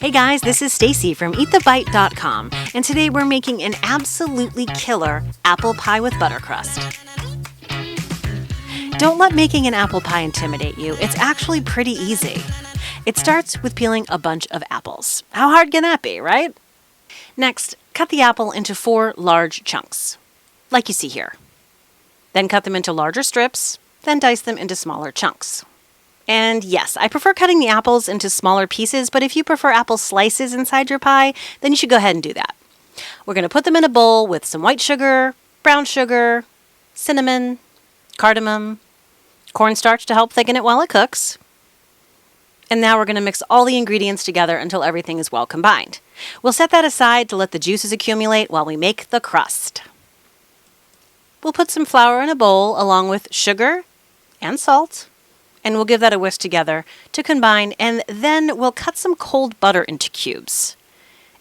Hey guys, this is Stacy from eatthebite.com, and today we're making an absolutely killer apple pie with butter crust. Don't let making an apple pie intimidate you. It's actually pretty easy. It starts with peeling a bunch of apples. How hard can that be, right? Next, cut the apple into 4 large chunks, like you see here. Then cut them into larger strips, then dice them into smaller chunks. And yes, I prefer cutting the apples into smaller pieces, but if you prefer apple slices inside your pie, then you should go ahead and do that. We're going to put them in a bowl with some white sugar, brown sugar, cinnamon, cardamom, cornstarch to help thicken it while it cooks. And now we're going to mix all the ingredients together until everything is well combined. We'll set that aside to let the juices accumulate while we make the crust. We'll put some flour in a bowl along with sugar and salt, and we'll give that a whisk together to combine, and then we'll cut some cold butter into cubes.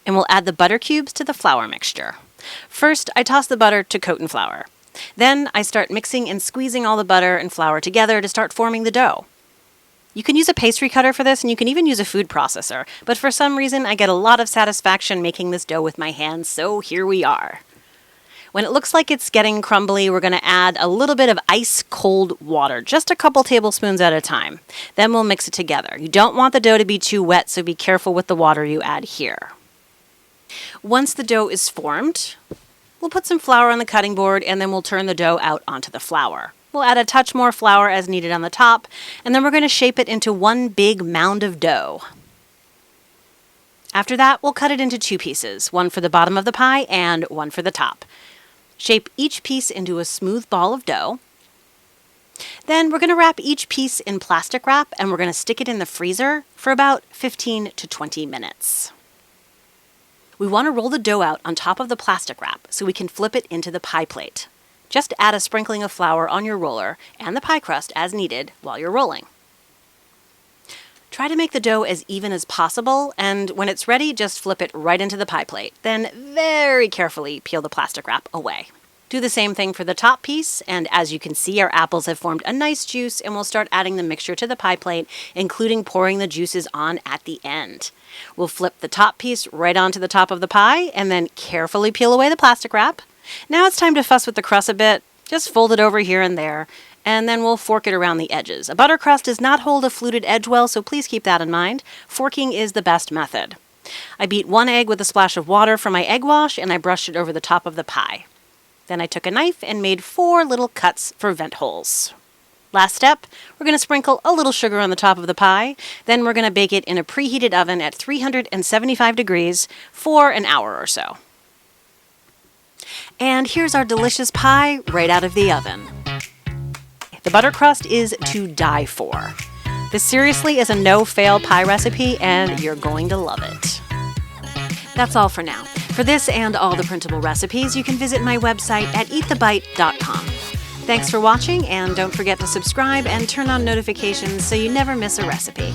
And we'll add the butter cubes to the flour mixture. First, I toss the butter to coat in flour. Then I start mixing and squeezing all the butter and flour together to start forming the dough. You can use a pastry cutter for this, and you can even use a food processor, but for some reason I get a lot of satisfaction making this dough with my hands, so here we are. When it looks like it's getting crumbly, we're going to add a little bit of ice cold water, just a couple tablespoons at a time. Then we'll mix it together. You don't want the dough to be too wet, so be careful with the water you add here. Once the dough is formed, we'll put some flour on the cutting board, and then we'll turn the dough out onto the flour. We'll add a touch more flour as needed on the top, and then we're going to shape it into one big mound of dough. After that, we'll cut it into 2 pieces, one for the bottom of the pie and one for the top. Shape each piece into a smooth ball of dough. Then we're going to wrap each piece in plastic wrap, and we're going to stick it in the freezer for about 15 to 20 minutes. We want to roll the dough out on top of the plastic wrap so we can flip it into the pie plate. Just add a sprinkling of flour on your roller and the pie crust as needed while you're rolling. Try to make the dough as even as possible, and when it's ready, just flip it right into the pie plate. Then very carefully peel the plastic wrap away. Do the same thing for the top piece, and as you can see, our apples have formed a nice juice, and we'll start adding the mixture to the pie plate, including pouring the juices on at the end. We'll flip the top piece right onto the top of the pie, and then carefully peel away the plastic wrap. Now it's time to fuss with the crust a bit. Just fold it over here and there, and then we'll fork it around the edges. A butter crust does not hold a fluted edge well, so please keep that in mind. Forking is the best method. I beat 1 egg with a splash of water from my egg wash, and I brushed it over the top of the pie. Then I took a knife and made 4 little cuts for vent holes. Last step, we're going to sprinkle a little sugar on the top of the pie. Then we're going to bake it in a preheated oven at 375 degrees for an hour or so. And here's our delicious pie right out of the oven. The butter crust is to die for. This seriously is a no-fail pie recipe, and you're going to love it. That's all for now. For this and all the printable recipes, you can visit my website at eatthebite.com. Thanks for watching, and don't forget to subscribe and turn on notifications so you never miss a recipe.